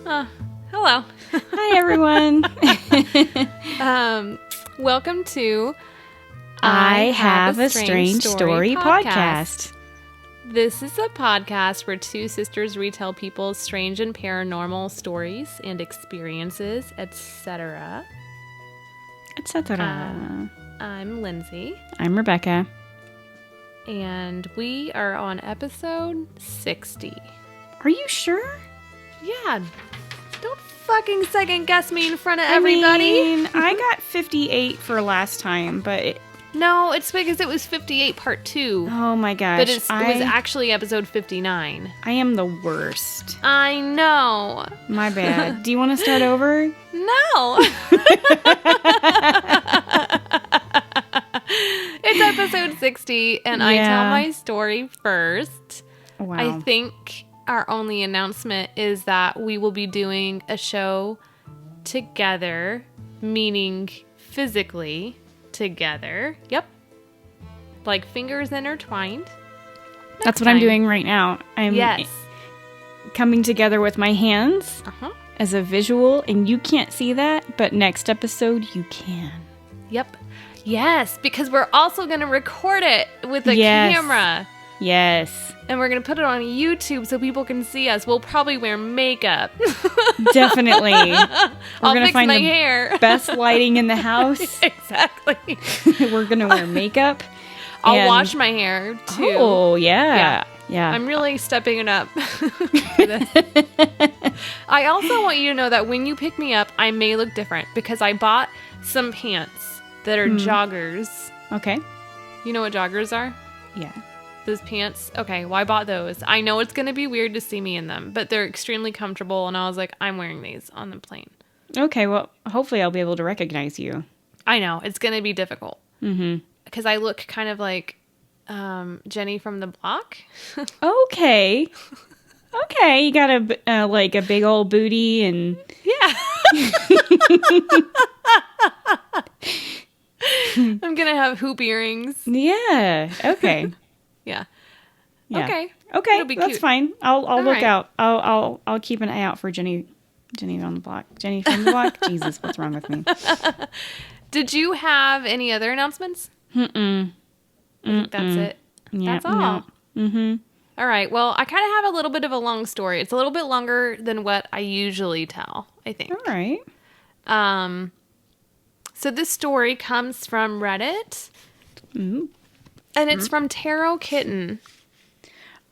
Hello. Hi, everyone. Welcome to I Have a Strange Story podcast. This is a podcast where two sisters retell people's strange and paranormal stories and experiences, etc. Etc. I'm Lindsay. I'm Rebecca. And we are on episode 60. Are you sure? Yeah. Don't fucking second guess me in front of everybody. I got 58 for last time, but... No, it's because it was 58 part 2. Oh my gosh. But it was actually episode 59. I am the worst. I know. My bad. Do you want to start over? No. It's episode 60, and I tell my story first. Wow. I think our only announcement is that we will be doing a show together, meaning physically together. Yep. Like fingers intertwined. That's what I'm doing right now. I'm coming together with my hands as a visual, and you can't see that, but next episode you can. Yep. Yes, because we're also going to record it with a camera. Yes. And we're going to put it on YouTube so people can see us. We'll probably wear makeup. Definitely. I'll fix my hair. Best lighting in the house. Exactly. We're going to wear makeup. I'll wash my hair, too. Oh, yeah. I'm really stepping it up. I also want you to know that when you pick me up, I may look different because I bought some pants that are joggers. Okay. You know what joggers are? Yeah. Those pants? Okay, well, I bought those. I know it's going to be weird to see me in them, but they're extremely comfortable, and I was like, I'm wearing these on the plane. Okay, well, hopefully I'll be able to recognize you. I know. It's going to be difficult. Mm-hmm. Because I look kind of like Jenny from the block. Okay. Okay, you got a big old booty and... Yeah. I'm going to have hoop earrings. Yeah, okay. Yeah. Okay. It'll be that's cute. fine. I'll look right. out. I'll keep an eye out for Jenny on the block. Jenny from the block? Jesus, what's wrong with me? Did you have any other announcements? Mm-mm. I think that's it. Yeah, That's all. No. Mm-hmm. All right. Well, I kind of have a little bit of a long story. It's a little bit longer than what I usually tell, I think. All right. So this story comes from Reddit. Mm-hmm. And it's from Tarot Kitten.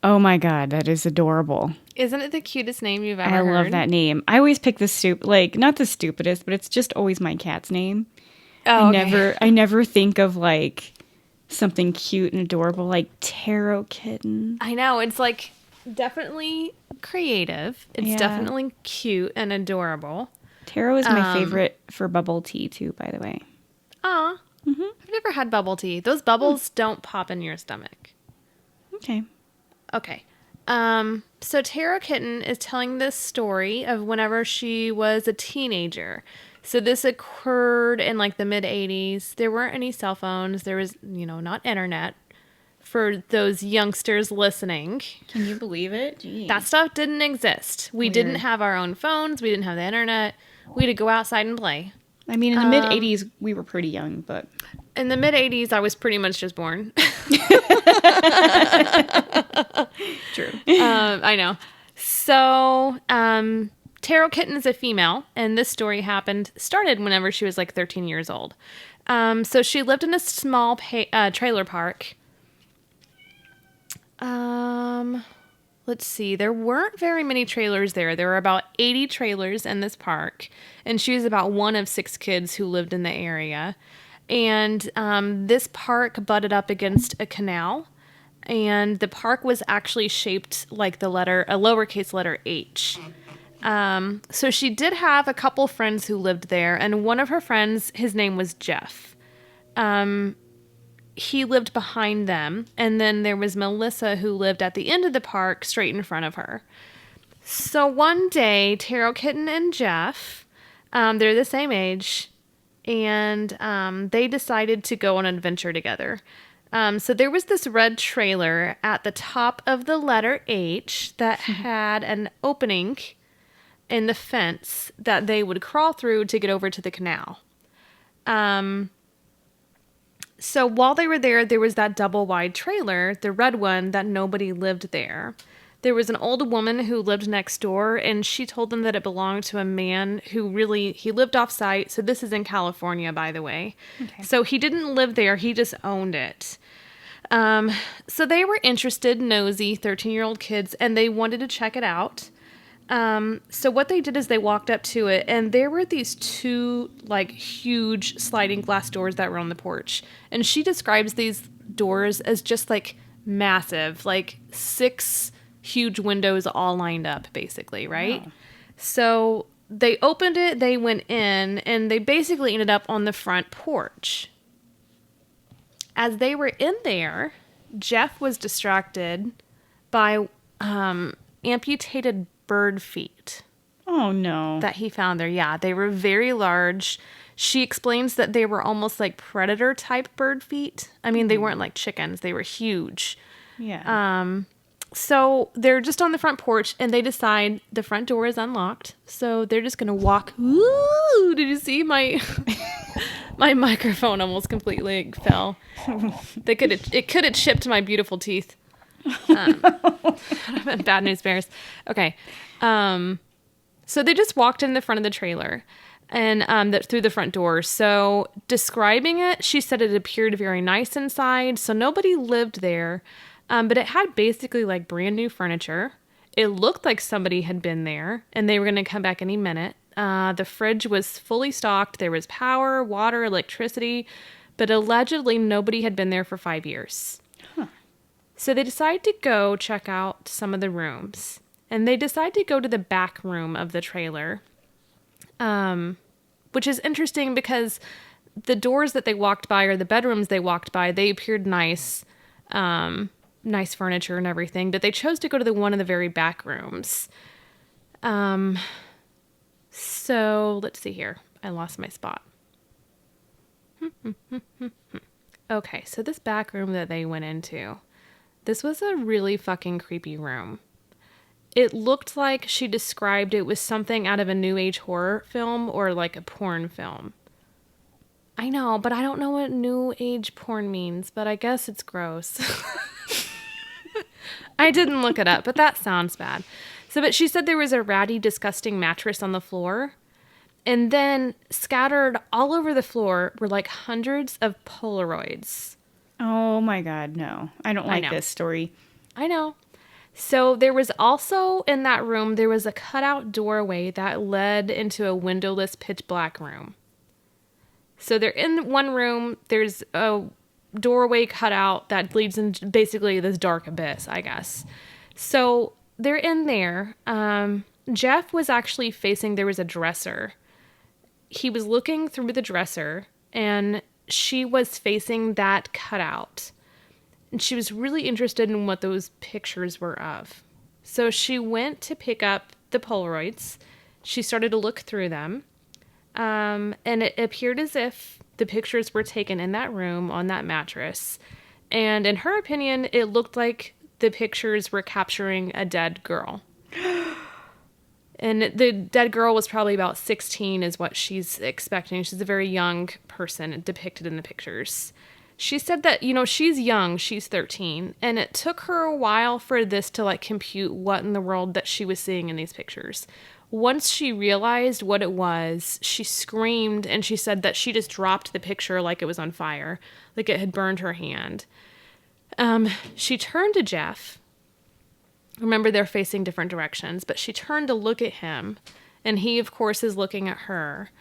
Oh my God, that is adorable. Isn't it the cutest name you've ever heard? I love heard? that name. I always pick the not the stupidest, but it's just always my cat's name. Oh, I never think of like something cute and adorable like Tarot Kitten. I know. It's like definitely creative. It's definitely cute and adorable. Tarot is my favorite for bubble tea too, by the way. Aw. Mm-hmm. I've never had bubble tea. Those bubbles don't pop in your stomach. Okay. So Tarot Kitten is telling this story of whenever she was a teenager. So this occurred in like the mid-'80s. There weren't any cell phones. There was, not internet for those youngsters listening. Can you believe it? Jeez. That stuff didn't exist. We didn't have our own phones. We didn't have the internet. We had to go outside and play. I mean, in the mid-'80s, we were pretty young, but... In the mid-'80s, I was pretty much just born. True. I know. So, Tarot Kitten is a female, and this story started whenever she was like 13 years old. So she lived in a small trailer park. Let's see. There weren't very many trailers there. There were about 80 trailers in this park, and she was about one of 6 kids who lived in the area. And this park butted up against a canal, and the park was actually shaped like a lowercase letter H. So she did have a couple friends who lived there, and one of her friends, his name was Jeff. He lived behind them, and then there was Melissa who lived at the end of the park straight in front of her. So one day, Tarot Kitten and Jeff, they're the same age, and they decided to go on an adventure together. So there was this red trailer at the top of the letter H that had an opening in the fence that they would crawl through to get over to the canal. So while they were there, there was that double wide trailer, the red one, that nobody lived there. There was an old woman who lived next door, and she told them that it belonged to a man who he lived off site. So this is in California, by the way. Okay. So he didn't live there. He just owned it. So they were interested, nosy, 13-year-old kids, and they wanted to check it out. So what they did is they walked up to it, and there were these two, like, huge sliding glass doors that were on the porch. And she describes these doors as just, like, massive, like 6 huge windows all lined up, basically, right? Wow. So they opened it, they went in, and they basically ended up on the front porch. As they were in there, Jeff was distracted by amputated bird feet. Oh, no. That he found there. Yeah, they were very large. She explains that they were almost like predator-type bird feet. I mean, they weren't like chickens. They were huge. Yeah. So they're just on the front porch, and they decide the front door is unlocked. So they're just going to walk. Ooh, did you see my... My microphone almost completely fell. It could have chipped my beautiful teeth. Bad news bears. Okay. So they just walked in the front of the trailer and through the front door. So describing it, she said it appeared very nice inside. So nobody lived there. But it had basically like brand new furniture. It looked like somebody had been there and they were going to come back any minute. The fridge was fully stocked. There was power, water, electricity, but allegedly nobody had been there for 5 years. Huh. So they decided to go check out some of the rooms, and they decided to go to the back room of the trailer, which is interesting because the doors that they walked by, or the bedrooms they walked by, they appeared nice, nice furniture and everything, but they chose to go to one of the very back rooms. So let's see here. I lost my spot. Okay, so this back room that they went into, this was a really fucking creepy room. It looked like she described it was something out of a new age horror film or like a porn film. I know, but I don't know what new age porn means, but I guess it's gross. I didn't look it up, but that sounds bad. But she said there was a ratty, disgusting mattress on the floor. And then scattered all over the floor were like hundreds of Polaroids. Oh my God, no. I don't like this story. I know. So there was also in that room, there was a cutout doorway that led into a windowless pitch black room. So they're in one room, there's a doorway cutout that leads into basically this dark abyss, I guess. So they're in there. Jeff was actually there was a dresser. He was looking through the dresser, and she was facing that cutout. And she was really interested in what those pictures were of. So she went to pick up the Polaroids. She started to look through them. And it appeared as if the pictures were taken in that room on that mattress. And in her opinion, it looked like the pictures were capturing a dead girl. And the dead girl was probably about 16 is what she's expecting. She's a very young person depicted in the pictures. She said that, she's young, she's 13, and it took her a while for this to like compute what in the world that she was seeing in these pictures. Once she realized what it was, she screamed, and she said that she just dropped the picture like it was on fire, like it had burned her hand. She turned to Jeff. Remember, they're facing different directions, but she turned to look at him, and he, of course, is looking at her.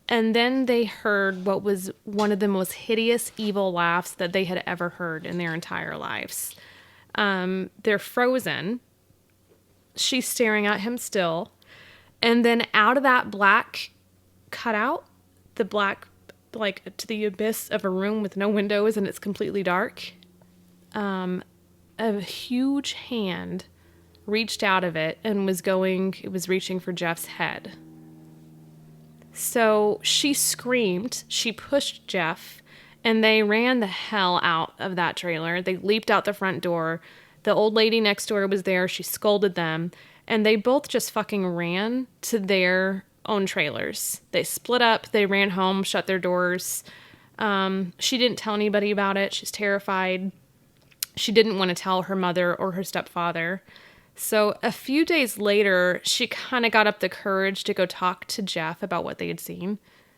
And then they heard what was one of the most hideous, evil laughs that they had ever heard in their entire lives. They're frozen. She's staring at him still. And then out of that black cutout, the black, like, to the abyss of a room with no windows and it's completely dark, a huge hand reached out of it and it was reaching for Jeff's head. So she screamed, she pushed Jeff, and they ran the hell out of that trailer. They leaped out the front door. The old lady next door was there. She scolded them. and they both just fucking ran to their own trailers. They split up, they ran home, shut their doors. She didn't tell anybody about it. She's terrified. She didn't want to tell her mother or her stepfather. So a few days later, she kind of got up the courage to go talk to Jeff about what they had seen,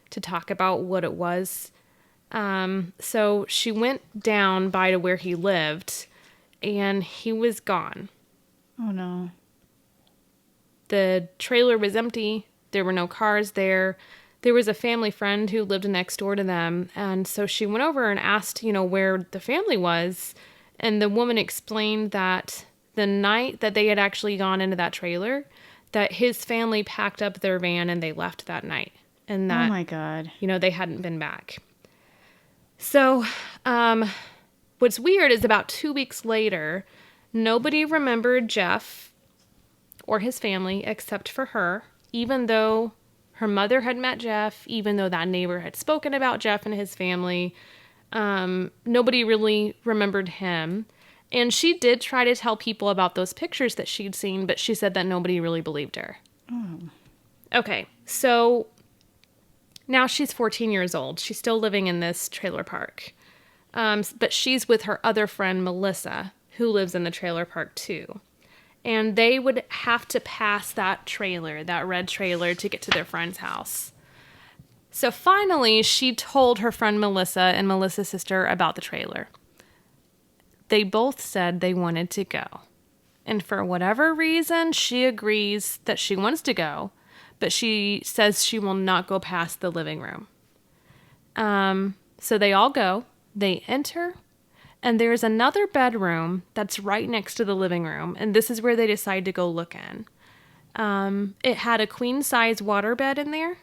to talk about what it was. So she went down by to where he lived, and he was gone. Oh, no. The trailer was empty. There were no cars there. There was a family friend who lived next door to them. And so she went over and asked, where the family was. And the woman explained that the night that they had actually gone into that trailer, that his family packed up their van and they left that night. And that, oh my God, they hadn't been back. So, what's weird is about 2 weeks later, nobody remembered Jeff or his family except for her, even though her mother had met Jeff, even though that neighbor had spoken about Jeff and his family. Nobody really remembered him. And she did try to tell people about those pictures that she'd seen, but she said that nobody really believed her. Oh. Okay, so now she's 14 years old. She's still living in this trailer park. But she's with her other friend, Melissa, who lives in the trailer park too. And they would have to pass that trailer, that red trailer, to get to their friend's house. So finally, she told her friend Melissa and Melissa's sister about the trailer. They both said they wanted to go. And for whatever reason, she agrees that she wants to go, but she says she will not go past the living room. So they all go. They enter, and there's another bedroom that's right next to the living room, and this is where they decide to go look in. It had a queen-size waterbed in there,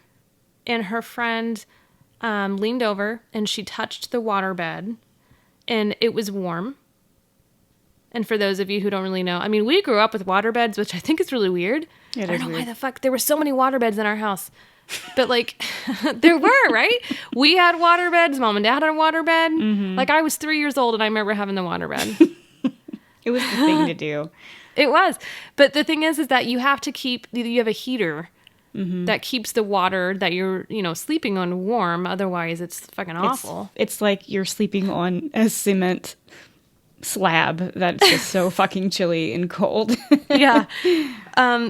and her friend leaned over, and she touched the waterbed, and it was warm. And for those of you who don't really know, we grew up with waterbeds, which I think is really weird. I don't know why the fuck there were so many waterbeds in our house. But, there were, right? We had waterbeds. Mom and Dad had a waterbed. Mm-hmm. I was 3 years old, and I remember having the waterbed. It was the thing to do. It was. But the thing is that you have a heater that keeps the water that you're, sleeping on warm. Otherwise, it's fucking awful. It's like you're sleeping on a cement slab that's just so fucking chilly and cold. Yeah.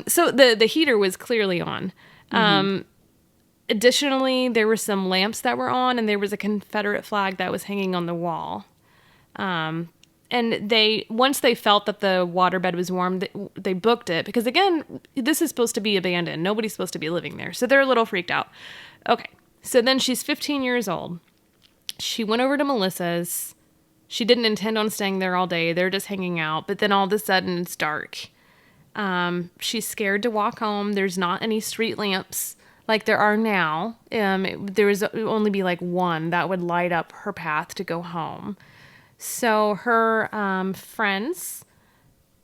So the heater was clearly on. Additionally, there were some lamps that were on, and there was a Confederate flag that was hanging on the wall. And once they felt that the waterbed was warm, they booked it because, again, this is supposed to be abandoned. Nobody's supposed to be living there. So they're a little freaked out. Okay. So then she's 15 years old. She went over to Melissa's. She didn't intend on staying there all day. They're just hanging out. But then all of a sudden it's dark. She's scared to walk home. There's not any street lamps like there are now. There would only be one that would light up her path to go home. So her friends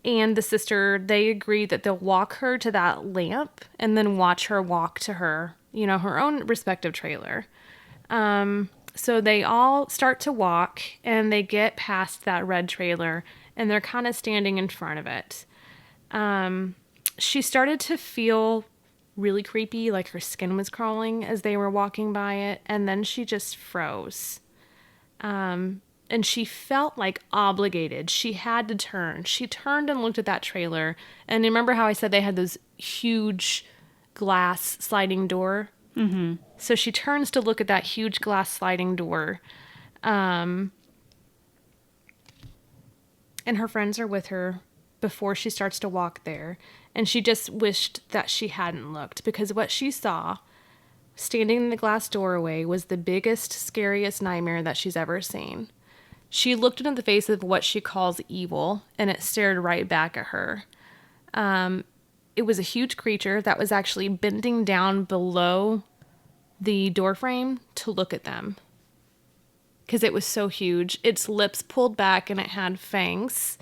and the sister, they agreed that they'll walk her to that lamp and then watch her walk to her, her own respective trailer. So they all start to walk, and they get past that red trailer, and they're kind of standing in front of it. She started to feel really creepy, like her skin was crawling as they were walking by it, and then she just froze. And she felt obligated. She had to turn. She turned and looked at that trailer, and remember how I said they had those huge glass sliding door? Mm-hmm. So she turns to look at that huge glass sliding door. And her friends are with her before she starts to walk there. And she just wished that she hadn't looked, because what she saw standing in the glass doorway was the biggest, scariest nightmare that she's ever seen. She looked into the face of what she calls evil, and it stared right back at her. It was a huge creature that was actually bending down below the doorframe to look at them, because it was so huge. Its lips pulled back, and it had fangs.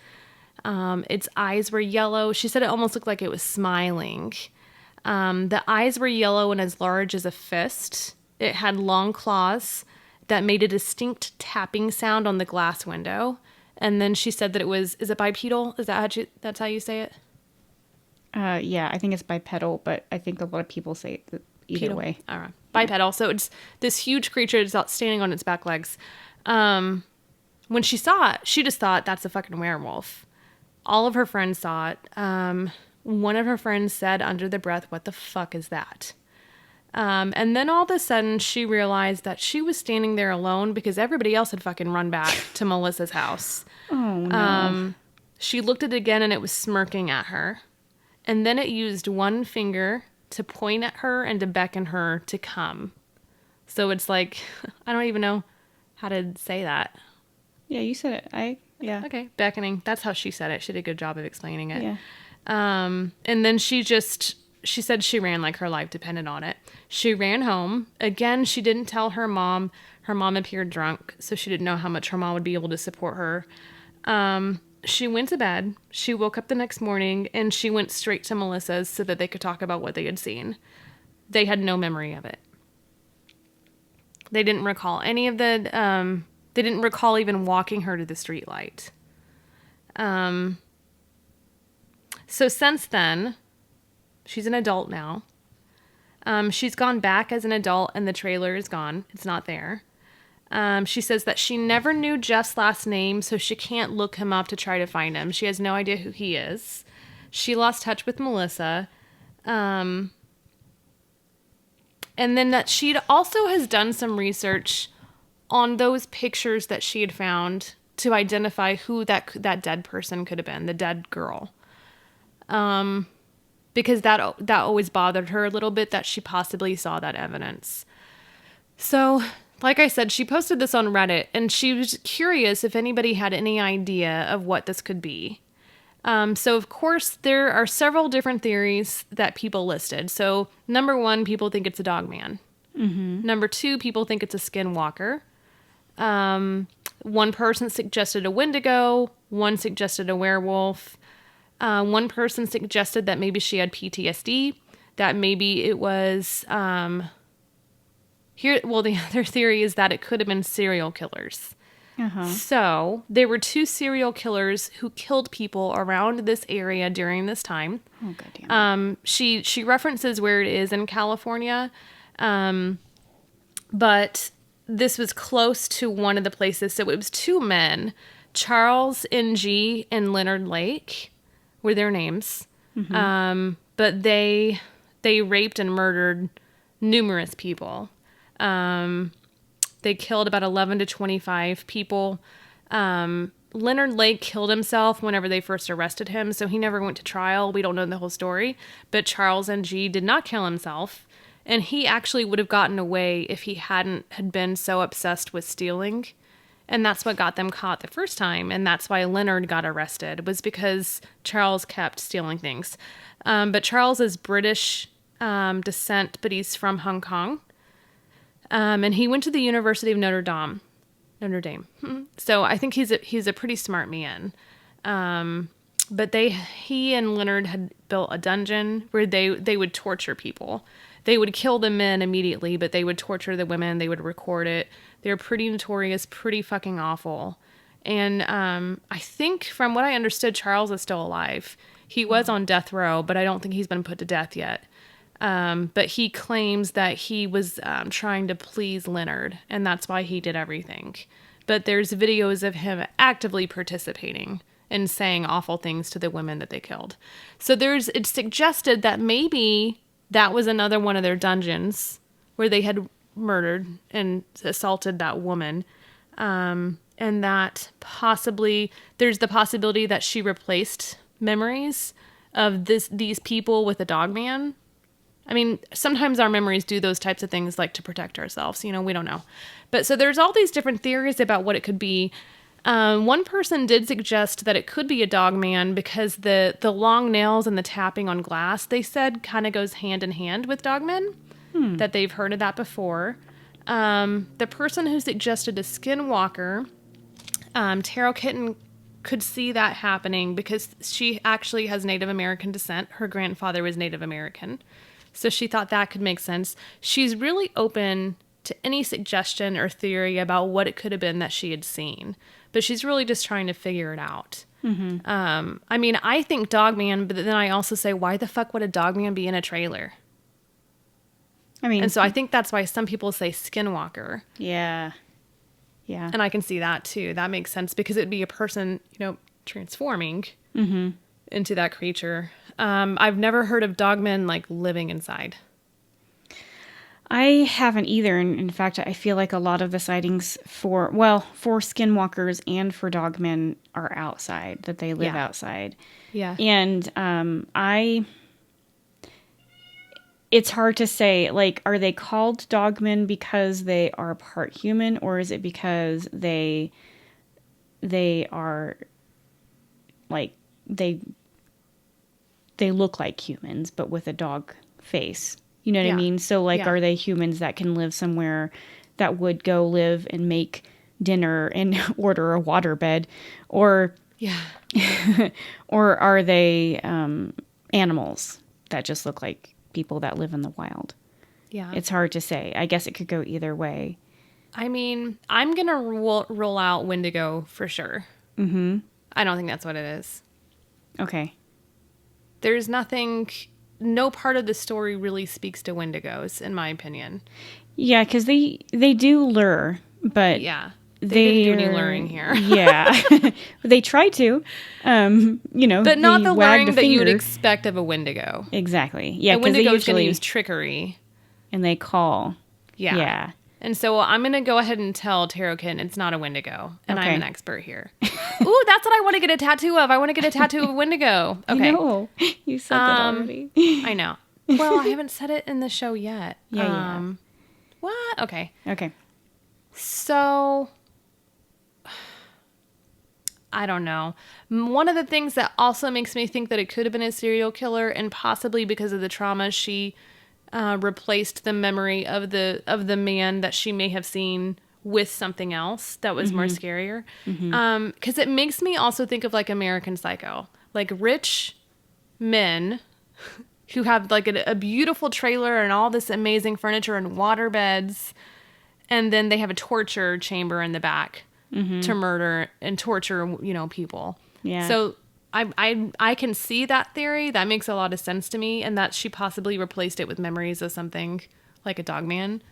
Its eyes were yellow. She said it almost looked like it was smiling. The eyes were yellow and as large as a fist. It had long claws that made a distinct tapping sound on the glass window. And then she said that it was, is it bipedal? Is that that's how you say it? Yeah, I think it's bipedal, but I think a lot of people say it either way. All right. Bipedal. So it's this huge creature that's standing on its back legs. When she saw it, she just thought that's a fucking werewolf. All of her friends saw it. One of her friends said under the breath, "What the fuck is that?" And then all of a sudden she realized that she was standing there alone because everybody else had fucking run back to Melissa's house. Oh, no. She looked at it again and it was smirking at her. And then it used one finger to point at her and to beckon her to come. So it's like, I don't even know how to say that. Yeah, you said it. Yeah. Okay, beckoning. That's how she said it. She did a good job of explaining it. Yeah. And then she said she ran like her life depended on it. She ran home. Again, she didn't tell her mom. Her mom appeared drunk, so she didn't know how much her mom would be able to support her. She went to bed. She woke up the next morning, and she went straight to Melissa's so that they could talk about what they had seen. They had no memory of it. They didn't recall any of the... they didn't recall even walking her to the streetlight. So since then, she's an adult now. She's gone back as an adult, and the trailer is gone. It's not there. She says that she never knew Jeff's last name, so she can't look him up to try to find him. She has no idea who he is. She lost touch with Melissa. And then that she also has done some research on those pictures that she had found to identify who that dead person could have been, the dead girl. Because that always bothered her a little bit that she possibly saw that evidence. So, like I said, she posted this on Reddit, and she was curious if anybody had any idea of what this could be. So, of course, there are several different theories that people listed. So, number 1, people think it's a dog man. Mm-hmm. Number 2, people think it's a skinwalker. One person suggested a wendigo. One suggested a werewolf. One person suggested that maybe she had PTSD. That maybe it was... the other theory is that it could have been serial killers. Uh-huh. So there were 2 serial killers who killed people around this area during this time. Oh, goddamn. She references where it is in California, but this was close to one of the places. So it was 2 men, Charles Ng and Leonard Lake were their names. Mm-hmm. But they raped and murdered numerous people. They killed about 11 to 25 people. Leonard Lake killed himself whenever they first arrested him, so he never went to trial. We don't know the whole story. But Charles Ng did not kill himself, and he actually would have gotten away if he had been so obsessed with stealing. And that's what got them caught the first time, and that's why Leonard got arrested, was because Charles kept stealing things. But Charles is British descent, but he's from Hong Kong. And he went to the University of Notre Dame. So I think he's a pretty smart man. But he and Leonard had built a dungeon where they would torture people. They would kill the men immediately, but they would torture the women. They would record it. They're pretty notorious, pretty fucking awful. And I think from what I understood, Charles is still alive. He was on death row, but I don't think he's been put to death yet. But he claims that he was trying to please Leonard, and that's why he did everything. But there's videos of him actively participating and saying awful things to the women that they killed. So it's suggested that maybe that was another one of their dungeons where they had murdered and assaulted that woman. And that possibly there's the possibility that she replaced memories of these people with a dog man. I mean, sometimes our memories do those types of things, like to protect ourselves. We don't know. But so there's all these different theories about what it could be. One person did suggest that it could be a dog man because the long nails and the tapping on glass, they said, kind of goes hand in hand with dogmen, that they've heard of that before. The person who suggested a skinwalker, Tarot Kitten could see that happening because she actually has Native American descent. Her grandfather was Native American. So she thought that could make sense. She's really open to any suggestion or theory about what it could have been that she had seen. but she's really just trying to figure it out. I mean, I think Dogman, but then I also say, why the fuck would a Dogman be in a trailer? I mean, and so I think that's why some people say skinwalker. Yeah. Yeah. And I can see that too. That makes sense because it'd be a person, transforming into that creature. I've never heard of dogmen like living inside. I haven't either. In fact, I feel like a lot of the sightings for skinwalkers and for dogmen are outside, that they live outside. Yeah. And it's hard to say, like, are they called dogmen because they are part human, or is it because they are, like, they look like humans, but with a dog face? You know what I mean? So, like, are they humans that can live somewhere that would go live and make dinner and order a waterbed? Or, or are they animals that just look like people that live in the wild? Yeah. It's hard to say. I guess it could go either way. I mean, I'm going to roll out Wendigo for sure. Mm-hmm. I don't think that's what it is. Okay. There's no part of the story really speaks to Wendigos, in my opinion. Yeah, because they do lure, but yeah, they didn't do any luring here. Yeah, they try to, but not the luring that you would expect of a Wendigo. Exactly. Yeah, because Wendigo's going to use trickery, and they call. Yeah. And so I'm going to go ahead and tell Tarotkin it's not a Wendigo, and I'm an expert here. Ooh, that's what I want to get a tattoo of. I want to get a tattoo of a Wendigo. Okay. I know. You said that already. I know. Well, I haven't said it in the show yet. Yeah. What? Okay. Okay. So, I don't know. One of the things that also makes me think that it could have been a serial killer, and possibly because of the trauma, she replaced the memory of the man that she may have seen with something else that was more scarier. Because it makes me also think of like American Psycho, like rich men who have like a beautiful trailer and all this amazing furniture and water beds, and then they have a torture chamber in the back to murder and torture people. Yeah. So I can see that theory. That makes a lot of sense to me, and that she possibly replaced it with memories of something like a dogman.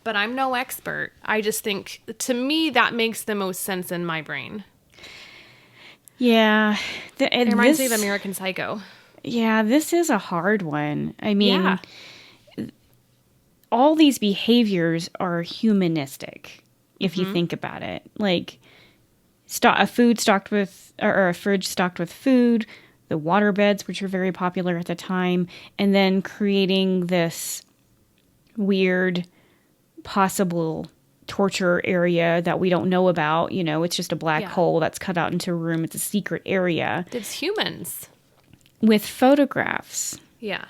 But I'm no expert. I just think, to me, that makes the most sense in my brain. Yeah. It reminds me of American Psycho. Yeah, this is a hard one. I mean, all these behaviors are humanistic, if you think about it. Like, a fridge stocked with food, the water beds, which were very popular at the time, and then creating this weird possible torture area that we don't know about. It's just a black hole that's cut out into a room. It's a secret area. It's humans. With photographs. Yeah.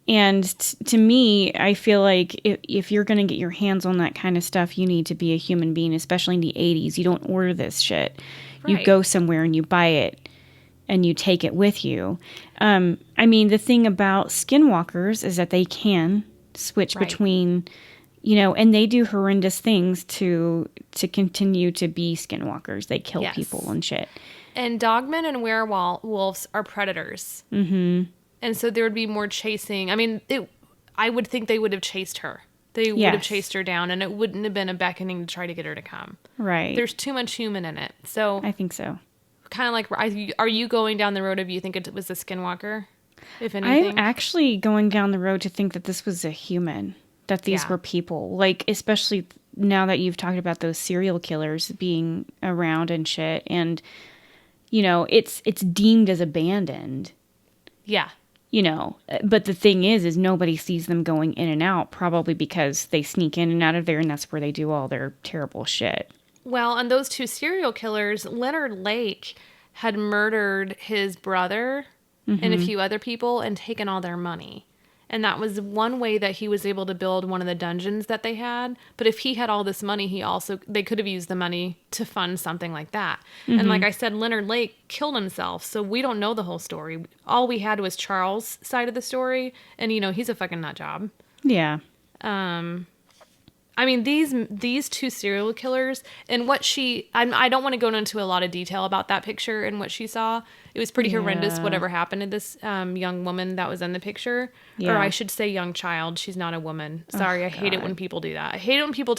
And to me, I feel like if you're going to get your hands on that kind of stuff, you need to be a human being, especially in the 80s. You don't order this shit. Right. You go somewhere and you buy it and you take it with you. I mean, the thing about skinwalkers is that they can switch between, and they do horrendous things to continue to be skinwalkers. They kill people and shit. And dogmen and werewolves are predators. Mm-hmm. And so there would be more chasing. I mean, I would think they would have chased her. They would have chased her down, and it wouldn't have been a beckoning to try to get her to come. Right. There's too much human in it. So I think so. Kind of like, are you going down the road of you think it was a skinwalker, if anything? I'm actually going down the road to think that this was a human, that these were people. Like, especially now that you've talked about those serial killers being around and shit, and it's deemed as abandoned. Yeah. But the thing is nobody sees them going in and out, probably because they sneak in and out of there, and that's where they do all their terrible shit. Well, and those two serial killers, Leonard Lake had murdered his brother and a few other people and taken all their money. And that was one way that he was able to build one of the dungeons that they had. But if he had all this money, they could have used the money to fund something like that. Mm-hmm. And like I said, Leonard Lake killed himself. So we don't know the whole story. All we had was Charles' side of the story. And, he's a fucking nut job. Yeah. I mean, these two serial killers and what I don't want to go into a lot of detail about that picture and what she saw. It was pretty horrendous, Yeah. whatever happened to this young woman that was in the picture. Or Yeah. I should say young child. She's not a woman. Sorry, I hate it God. when people do that. I hate it when people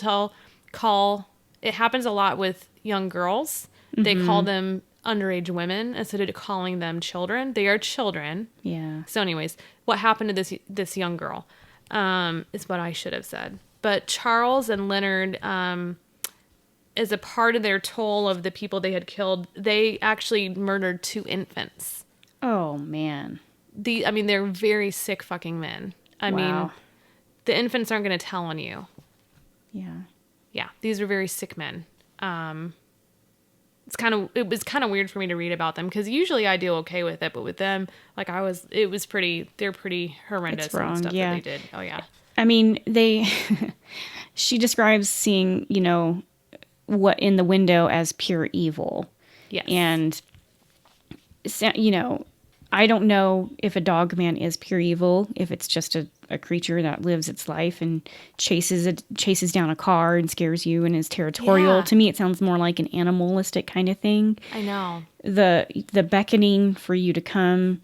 it happens a lot with young girls. They call them underage women instead of calling them children. They are children. Yeah. So anyways, what happened to this young girl is what I should have said. But Charles and Leonard, as a part of their toll of the people they had killed, they actually murdered 2 infants. Oh, man. They're very sick fucking men. I mean, the infants aren't going to tell on you. Yeah. Yeah, these are very sick men. It was kind of weird for me to read about them because usually I deal okay with it, but with them, they're pretty horrendous It's wrong, and stuff yeah. that they did. Oh yeah. I mean, she describes seeing, what in the window as pure evil. Yes. And, I don't know if a dog man is pure evil, if it's just a creature that lives its life and chases down a car and scares you and is territorial. Yeah. To me, it sounds more like an animalistic kind of thing. I know. The beckoning for you to come,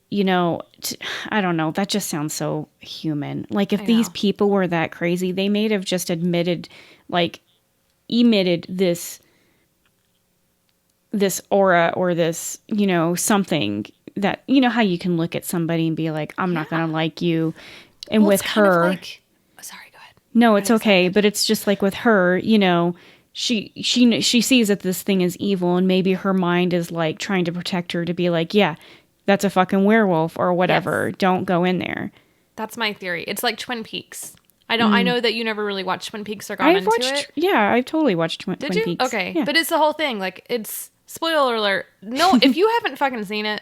I don't know. That just sounds so human. Like if these people were that crazy, they may have just emitted this aura or this, something that, how you can look at somebody and be like, I'm not going to like you. And with her, sorry, go ahead. no, it's okay. But it's just like with her, she sees that this thing is evil and maybe her mind is like trying to protect her to be like, yeah, that's a fucking werewolf or whatever. Yes. Don't go in there. That's my theory. It's like Twin Peaks. I know that you never really watched Twin Peaks or got into it. Yeah, I've totally watched Twin Did you? Peaks. Okay. Yeah. But it's the whole thing. Like, it's, spoiler alert. No, if you haven't fucking seen it,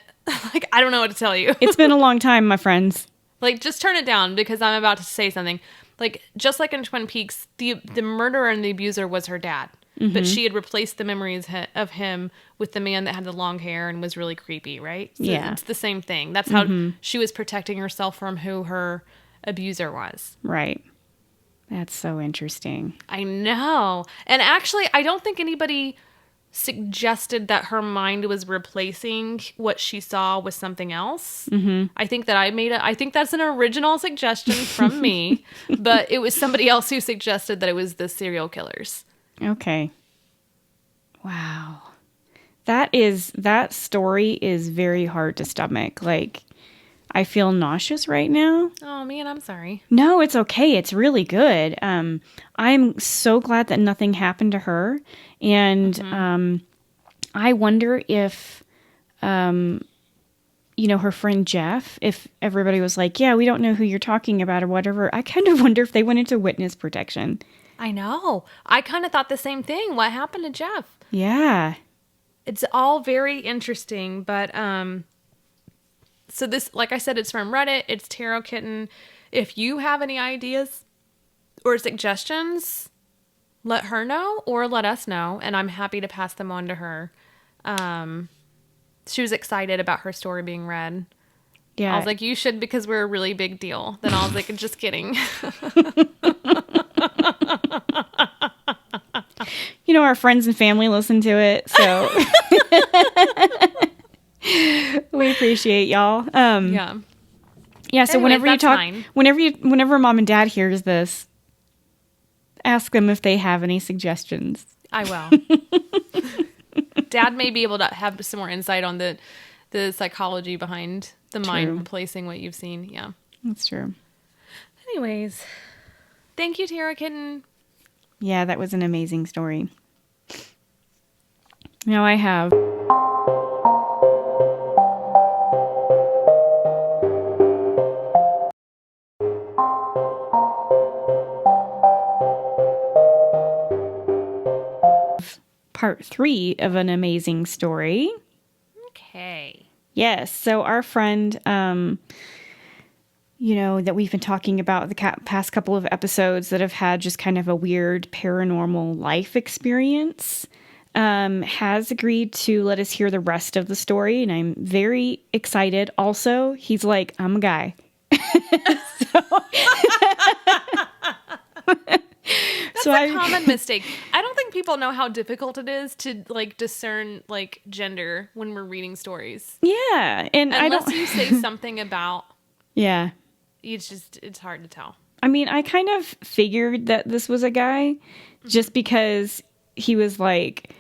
like, I don't know what to tell you. It's been a long time, my friends. Like, just turn it down because I'm about to say something. Like, just like in Twin Peaks, the murderer and the abuser was her dad. Mm-hmm. But she had replaced the memories of him with the man that had the long hair and was really creepy, right? So yeah. It's the same thing. That's how she was protecting herself from who her abuser was. Right. That's so interesting. I know. And actually, I don't think anybody suggested that her mind was replacing what she saw with something else. Mm-hmm. I think that I think that's an original suggestion from me, but it was somebody else who suggested that it was the serial killers. Okay. Wow. That story is very hard to stomach. Like, I feel nauseous right now. Oh man, I'm sorry. No, it's okay. It's really good. I'm so glad that nothing happened to her. And I wonder if, her friend Jeff, if everybody was like, yeah, we don't know who you're talking about or whatever. I kind of wonder if they went into witness protection. I know. I kind of thought the same thing. What happened to Jeff? Yeah. It's all very interesting, but so this, like I said, it's from Reddit. It's Tarot Kitten. If you have any ideas or suggestions, let her know or let us know, and I'm happy to pass them on to her. She was excited about her story being read. Yeah. I was like, you should because we're a really big deal. Then I was like, just kidding. Our friends and family listen to it, so we appreciate y'all. Yeah. So anyways, whenever mom and dad hears this, ask them if they have any suggestions. I will. Dad may be able to have some more insight on the psychology behind the mind replacing what you've seen. Yeah, that's true. Anyways, thank you, Tarot Kitten. Yeah, that was an amazing story. Now I have part 3 of an amazing story. Okay. Yes. So our friend, that we've been talking about the past couple of episodes that have had just kind of a weird paranormal life experience, has agreed to let us hear the rest of the story. And I'm very excited. Also, he's like, I'm a guy. So That's a common mistake. I don't think people know how difficult it is to like discern like gender when we're reading stories. yeah, and I Unless don't. you say something about Yeah. it's hard to tell. I mean, I kind of figured that this was a guy just because he was like,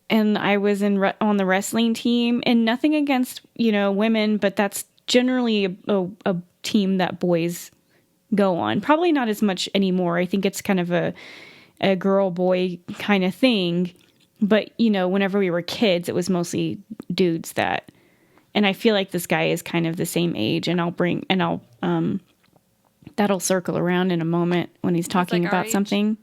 and I was on the wrestling team, and nothing against, women, but that's generally a team that boys go on. Probably not as much anymore. I think it's kind of a girl boy kind of thing. But, whenever we were kids, it was mostly dudes and I feel like this guy is kind of the same age, and that'll circle around in a moment when he's talking like our about age? something.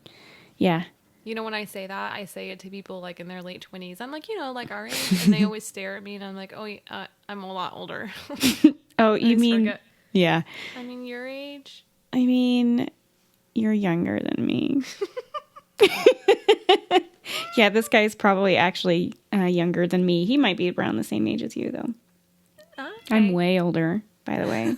Yeah. When I say that, I say it to people like in their late 20s. I'm like, like our age, and they always stare at me, and I'm like, oh, I'm a lot older. Oh, you mean, forget. yeah. I mean, your age. I mean, you're younger than me. Yeah, this guy's probably actually younger than me. He might be around the same age as you, though. Okay. I'm way older, by the way.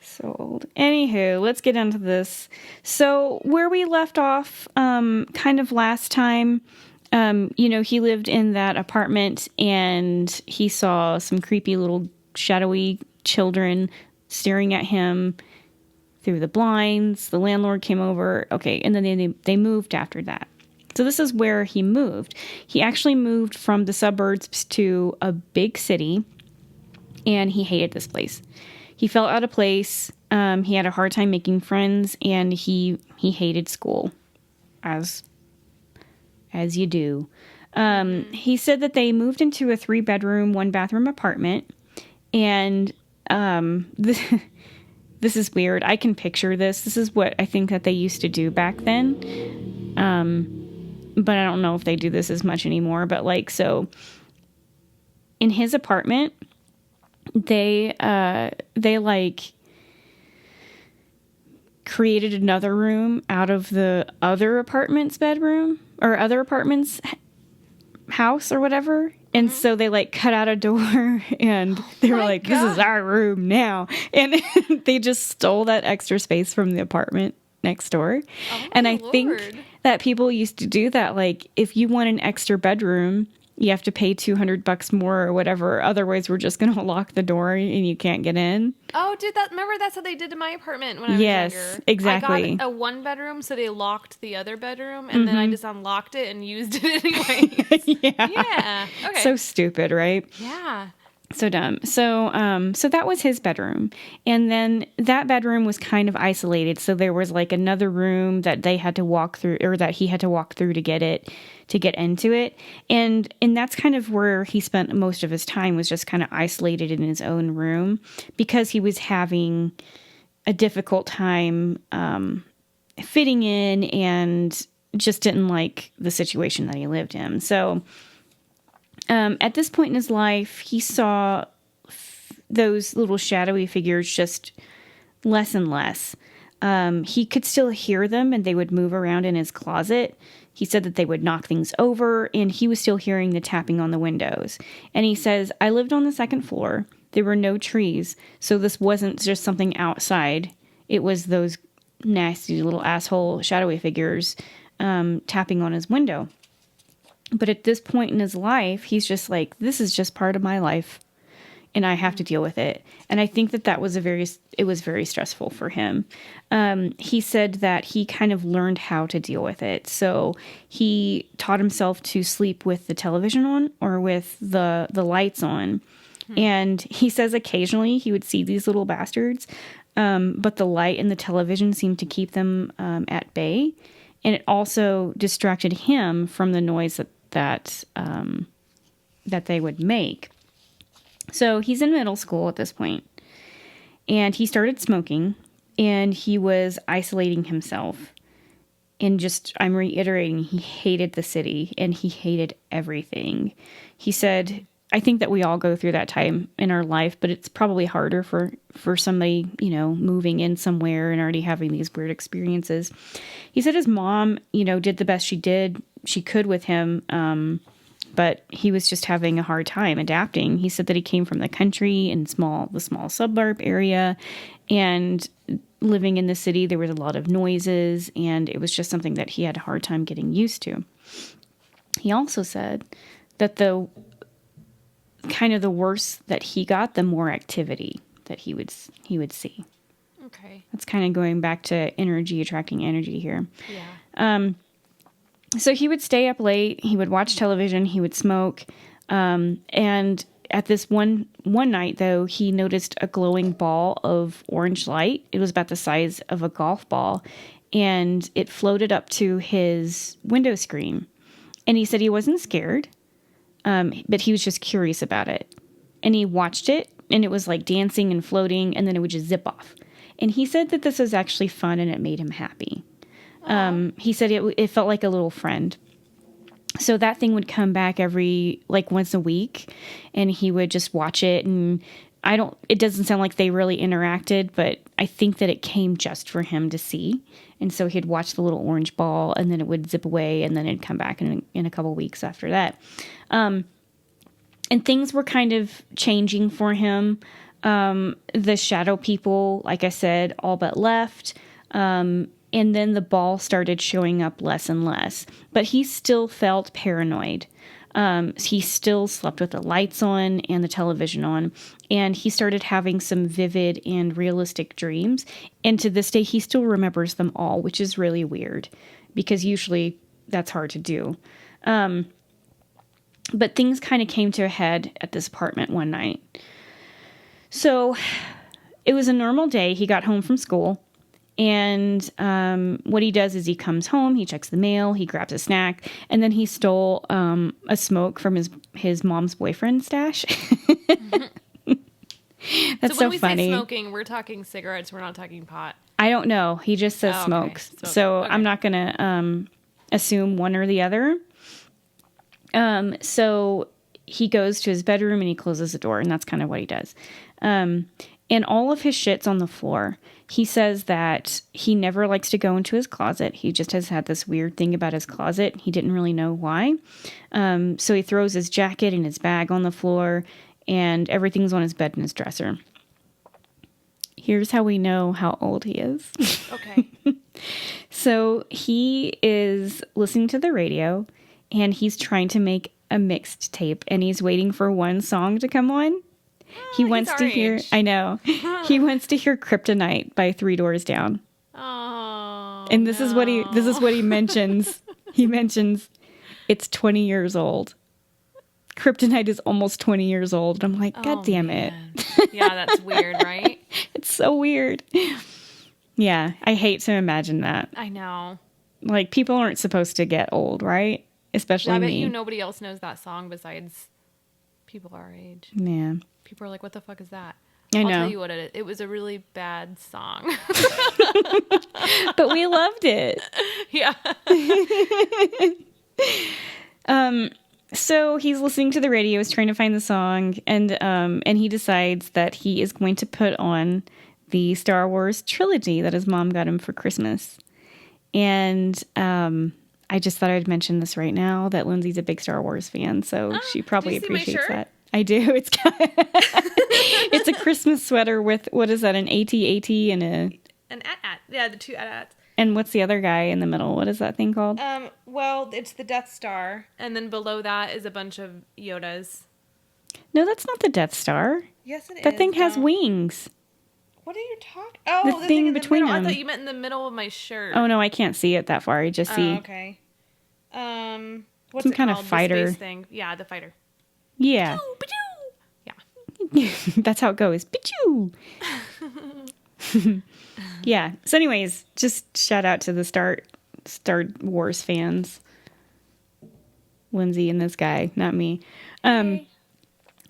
So old. Anywho, let's get into this. So where we left off, kind of last time, he lived in that apartment and he saw some creepy little shadowy children staring at him through the blinds. The landlord came over. Okay, and then they moved after that. So this is where he moved. He actually moved from the suburbs to a big city, and he hated this place. He felt out of place. He had a hard time making friends, and he hated school, as you do. He said that they moved into a 3-bedroom, 1-bathroom apartment, and this is weird. I can picture this. This is what I think that they used to do back then. But I don't know if they do this as much anymore. But so in his apartment, they created another room out of the other apartment's bedroom or other apartment's house or whatever. And so they cut out a door and they were like, this is our room now. And they just stole that extra space from the apartment next door. Oh, and I Lord. think that people used to do that. If you want an extra bedroom, you have to pay $200 more or whatever. Otherwise, we're just going to lock the door and you can't get in. Oh, dude, remember that's how they did to my apartment when I was Yes, younger. exactly. I got a 1-bedroom, so they locked the other bedroom, and then I just unlocked it and used it anyway. Yeah. Okay. So stupid, right? Yeah. So dumb. So that was his bedroom. And then that bedroom was kind of isolated. So there was another room that they had to walk through, or that he had to walk through to get into it. And that's kind of where he spent most of his time, was just kind of isolated in his own room, because he was having a difficult time fitting in and just didn't like the situation that he lived in. So at this point in his life, he saw those little shadowy figures just less and less. He could still hear them, and they would move around in his closet. He said that they would knock things over, and he was still hearing the tapping on the windows. And he says, I lived on the 2nd floor. There were no trees, so this wasn't just something outside. It was those nasty little asshole shadowy figures tapping on his window. But at this point in his life, he's just like, this is just part of my life, and I have to deal with it. And I think that was very stressful for him. He said that he kind of learned how to deal with it. So he taught himself to sleep with the television on, or with the lights on. And he says occasionally he would see these little bastards, but the light and the television seemed to keep them at bay. And it also distracted him from the noise that they would make. So he's in middle school at this point, and he started smoking, and he was isolating himself. And I'm reiterating, he hated the city, and he hated everything. He said, I think that we all go through that time in our life, but it's probably harder for somebody, moving in somewhere and already having these weird experiences. He said his mom, did the best she could with him, but he was just having a hard time adapting. He said that he came from the country in the small suburb area, and living in the city, there was a lot of noises, and it was just something that he had a hard time getting used to. He also said that the kind of the worse that he got, the more activity that he would see. Okay. That's kind of going back to energy attracting energy here. Yeah. So he would stay up late. He would watch television. He would smoke. And at this one night, though, he noticed a glowing ball of orange light. It was about the size of a golf ball, and it floated up to his window screen. And he said he wasn't scared, but he was just curious about it. And he watched it, and it was like dancing and floating, and then it would just zip off. And he said that this was actually fun, and it made him happy. He said it felt like a little friend. So that thing would come back once a week, and he would just watch it. And it doesn't sound like they really interacted, but I think that it came just for him to see. And so he'd watch the little orange ball, and then it would zip away, and then it'd come back in a couple weeks after that. And things were kind of changing for him. The shadow people, like I said, all but left. And then the ball started showing up less and less. But he still felt paranoid. He still slept with the lights on and the television on. And he started having some vivid and realistic dreams. And to this day, he still remembers them all, which is really weird. Because usually that's hard to do. But things kind of came to a head at this apartment one night. So it was a normal day. He got home from school. And what he does is he comes home, he checks the mail, he grabs a snack, and then he stole a smoke from his mom's boyfriend's stash. That's so when we funny. say smoking, we're talking cigarettes, we're not talking pot. I don't know. He just says smokes. Okay. So okay. I'm not going to assume one or the other. So he goes to his bedroom and he closes the door, and that's kind of what he does. And all of his shit's on the floor. He says that he never likes to go into his closet. He just has had this weird thing about his closet. He didn't really know why. So he throws his jacket and his bag on the floor, and everything's on his bed and his dresser. Here's how we know how old he is. Okay. So he is listening to the radio, and he's trying to make a mixed tape, and he's waiting for one song to come on. He wants to hear, I know, he wants to hear Kryptonite by Three Doors Down. Oh, and this is what he mentions. He mentions it's 20 years old. Kryptonite is almost 20 years old. And I'm like, God damn it. Yeah, that's weird, right? It's so weird. Yeah, I hate to imagine that. I know. Like, people aren't supposed to get old, right? Especially me. I bet nobody else knows that song besides people our age. Yeah. People are like, what the fuck is that? I know. I'll tell you what it is. It was a really bad song. But we loved it. Yeah. So he's listening to the radio, he's trying to find the song, and he decides that he is going to put on the Star Wars trilogy that his mom got him for Christmas. And I just thought I'd mention this right now, that Lindsay's a big Star Wars fan, so she probably appreciates that. I do. It's it's a Christmas sweater with, what is that, an AT-AT and an AT-AT. Yeah, the two AT-ATs. And what's the other guy in the middle? What is that thing called? Well, it's the Death Star, and then below that is a bunch of Yodas. No, that's not the Death Star. Yes, it is. That thing has wings. What are you talking? Oh, the thing between them. I thought you meant in the middle of my shirt. Oh no, I can't see it that far. I just see. Oh, okay. What's some it kind called? of fighter the space thing. Yeah, the fighter. Yeah. Yeah. That's how it goes. Pichoo! Yeah. So anyways, just shout out to the Star Wars fans. Lindsay and this guy, not me. Okay.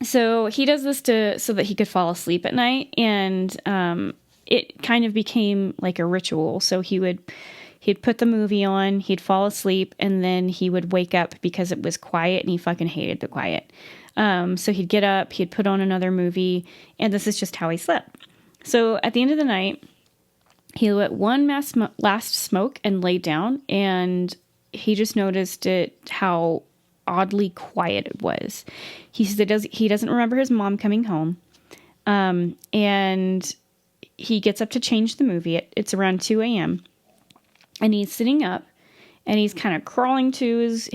So he does this so that he could fall asleep at night, and it kind of became like a ritual. So he'd put the movie on, he'd fall asleep, and then he would wake up because it was quiet, and he fucking hated the quiet. So he'd get up, he'd put on another movie, and this is just how he slept. So at the end of the night, he lit one last smoke and laid down, and he just noticed how oddly quiet it was. He said he doesn't remember his mom coming home, and he gets up to change the movie. It's around 2 a.m. And he's sitting up and he's kind of crawling to his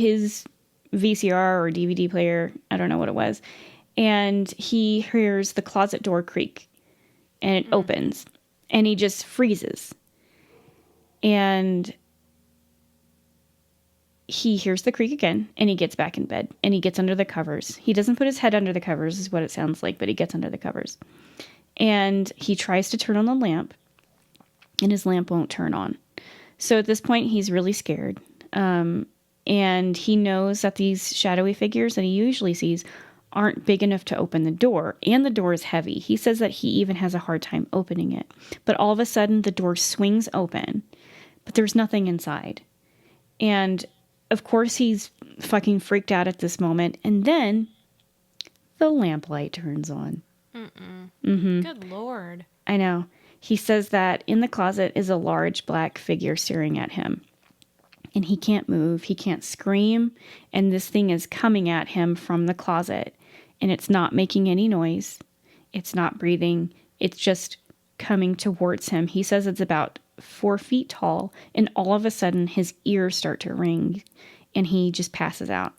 VCR or DVD player. I don't know what it was. And he hears the closet door creak and it opens and he just freezes. And he hears the creak again and he gets back in bed and he gets under the covers. He doesn't put his head under the covers is what it sounds like, but he gets under the covers. And he tries to turn on the lamp and his lamp won't turn on. So at this point, he's really scared. And he knows that these shadowy figures that he usually sees aren't big enough to open the door. And the door is heavy. He says that he even has a hard time opening it. But all of a sudden, the door swings open, but there's nothing inside. And of course, he's fucking freaked out at this moment. And then the lamplight turns on. Good Lord. I know. He says that in the closet is a large black figure staring at him. And he can't move. He can't scream. And this thing is coming at him from the closet. And it's not making any noise. It's not breathing. It's just coming towards him. He says it's about 4 feet tall. And all of a sudden, his ears start to ring. And he just passes out.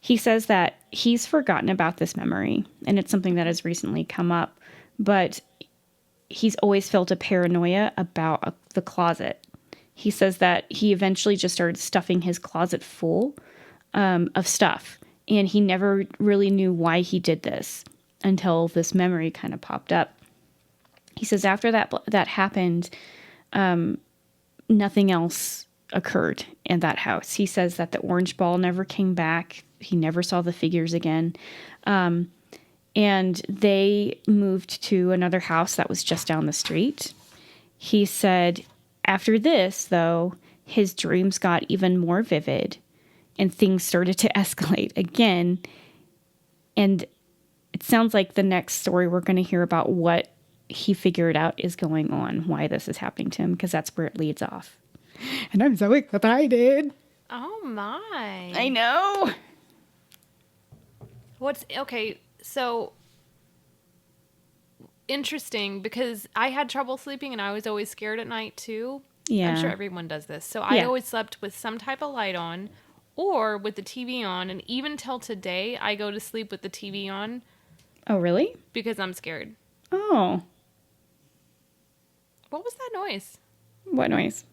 He says that he's forgotten about this memory. And it's something that has recently come up. But he's always felt a paranoia about the closet. He says that he eventually just started stuffing his closet full of stuff. And he never really knew why he did this until this memory kind of popped up. He says after that happened, nothing else occurred in that house. He says that the orange ball never came back. He never saw the figures again. And they moved to another house that was just down the street. He said after this, though, his dreams got even more vivid and things started to escalate again. And it sounds like the next story we're going to hear about what he figured out is going on, why this is happening to him, because that's where it leads off. And I'm so excited. Oh my. I know. Okay, so interesting because I had trouble sleeping and I was always scared at night too. Yeah. I'm sure everyone does this. So I always slept with some type of light on or with the TV on. And even till today, I go to sleep with the TV on. Oh, really? Because I'm scared. Oh. What was that noise? What noise?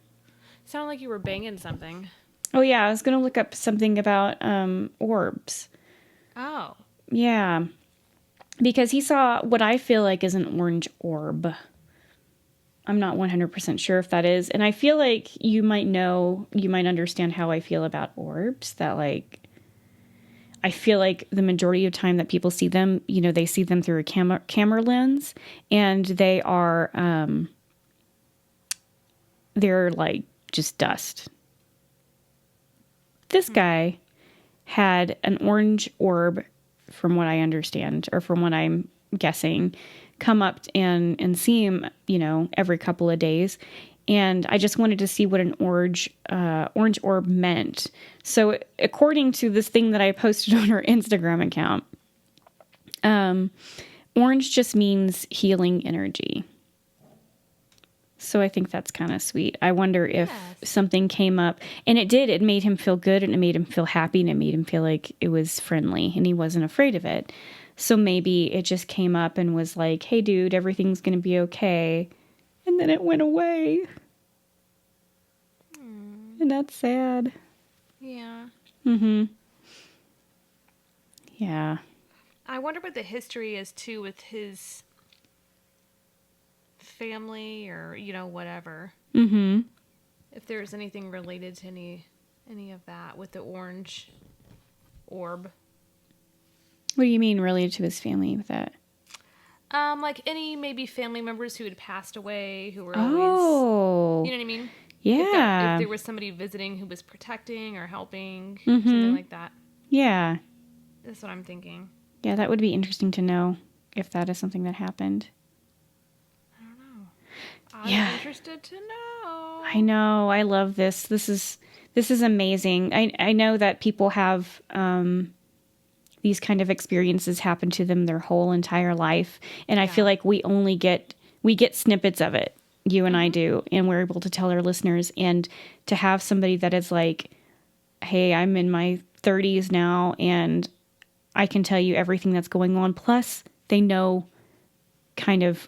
Sounded like you were banging something. Oh, yeah. I was going to look up something about orbs. Oh. Yeah. Because he saw what I feel like is an orange orb. I'm not 100% sure if that is. And I feel like you might understand how I feel about orbs. That, like, I feel like the majority of time that people see them, they see them through a camera lens. And they are, they're like just dust. This guy had an orange orb, from what I understand, or from what I'm guessing, come up and see him, every couple of days. And I just wanted to see what an orange orb meant. So according to this thing that I posted on our Instagram account, orange just means healing energy. So I think that's kind of sweet. I wonder if something came up, and it did. It made him feel good, and it made him feel happy, and it made him feel like it was friendly, and he wasn't afraid of it. So maybe it just came up and was like, hey, dude, everything's going to be okay. And then it went away. And that's sad. Yeah. Mm-hmm. Yeah. I wonder what the history is, too, with his family or, whatever. Mm-hmm. If there's anything related to any of that with the orange orb. What do you mean related to his family with that? Like any maybe family members who had passed away who were always, you know what I mean? Yeah. If there was somebody visiting who was protecting or helping, something like that. Yeah. That's what I'm thinking. Yeah, that would be interesting to know if that is something that happened. I don't know. I'm interested to know. I know. I love this. This is amazing. I know that people have these kind of experiences happen to them their whole entire life. And I feel like we only get we get snippets of it. You and I do, and we're able to tell our listeners, and to have somebody that is like, hey, I'm in my 30s now, and I can tell you everything that's going on. Plus, they know kind of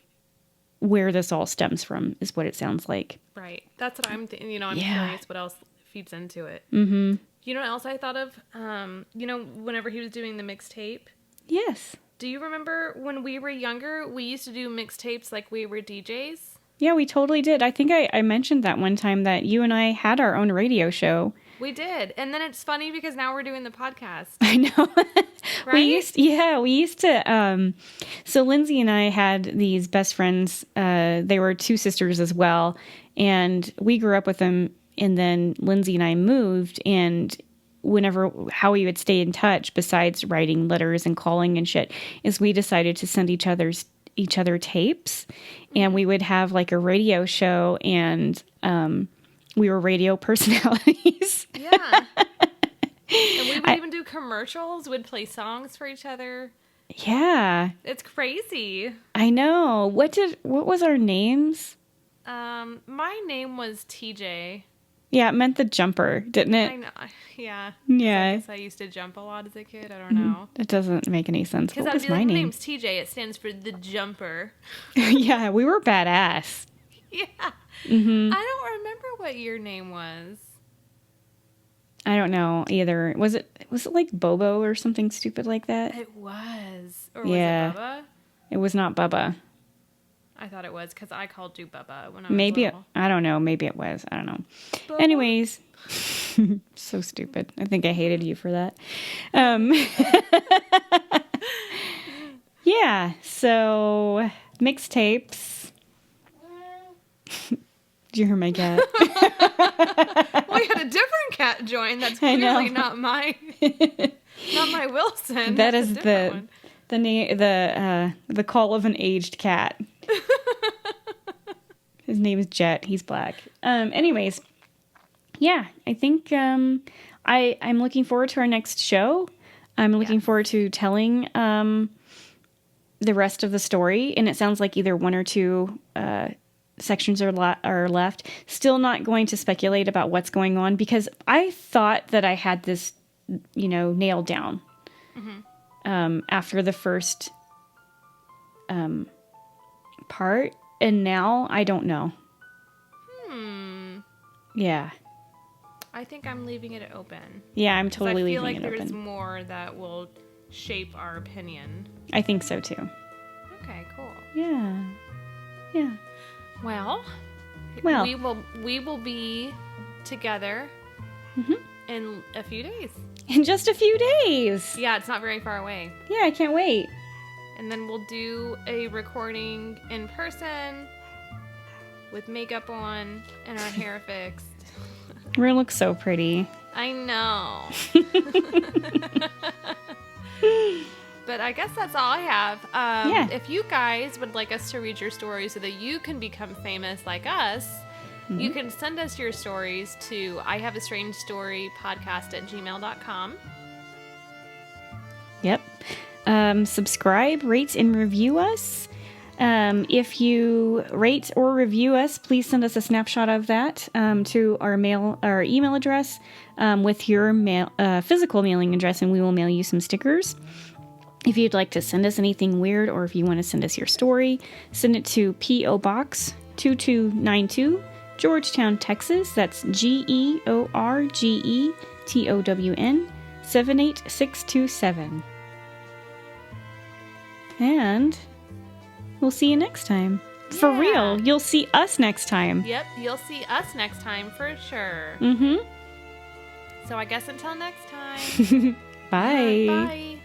where this all stems from, is what it sounds like. Right. That's what I'm thinking. I'm Yeah. curious what else feeds into it. Mm-hmm. You know what else I thought of? Whenever he was doing the mixtape. Yes. Do you remember when we were younger, we used to do mixtapes like we were DJs? Yeah, we totally did. I think I mentioned that one time that you and I had our own radio show. We did. And then it's funny because now we're doing the podcast. I know. Right? We used to, so Lindsay and I had these best friends. They were two sisters as well. And we grew up with them. And then Lindsay and I moved, and how we would stay in touch besides writing letters and calling and shit is we decided to send each other tapes, and we would have like a radio show, and we were radio personalities. Yeah. And we would even do commercials, would play songs for each other. Yeah. It's crazy. I know. What was our names? My name was TJ. Yeah, it meant the jumper, didn't it? I know. Yeah. Yeah. I guess I used to jump a lot as a kid. I don't know. It doesn't make any sense. Because What I'd was be my like, my name? name's TJ. It stands for the jumper. Yeah, we were badass. Yeah. Mm-hmm. I don't remember what your name was. I don't know either. Was it like Bobo or something stupid like that? It was. Or Yeah. was it Bubba? It was not Bubba. I thought it was because I called you Bubba when I was Maybe little. I don't know. Maybe it was. I don't know. Bubba? Anyways, so stupid. I think I hated you for that. Yeah. So mixtapes. Did you hear my cat? We had a different cat join. That's I know. clearly not my Wilson. That That's a is different one. the call of an aged cat. His name is Jet. He's black. Anyways, yeah, I think I'm looking forward to our next show. I'm looking forward to telling the rest of the story, and it sounds like either one or two sections are left. Still not going to speculate about what's going on because I thought that I had this, nailed down. After the first part, and now I don't know. Yeah. I think I'm leaving it open. Yeah, I'm totally leaving it I feel like there's open. more that will shape our opinion. I think so too. Okay, cool. Yeah. Yeah. Well, Well. we will be together in a few days. In just a few days. Yeah, it's not very far away. Yeah, I can't wait. And then we'll do a recording in person with makeup on and our hair fixed. We're gonna look so pretty. I know. But I guess that's all I have. Yeah. If you guys would like us to read your stories so that you can become famous like us, you can send us your stories to ihaveastrangestorypodcast@gmail.com. Yep. Subscribe, rate, and review us. If you rate or review us, please send us a snapshot of that to our email address with your physical mailing address, and we will mail you some stickers. If you'd like to send us anything weird, or if you want to send us your story, send it to P.O. Box 2292, Georgetown, Texas. That's GeorgeTown 78627. And we'll see you next time. For Yeah. real, you'll see us next time. Yep, you'll see us next time for sure. Mm-hmm. So I guess until next time. Bye. Bye.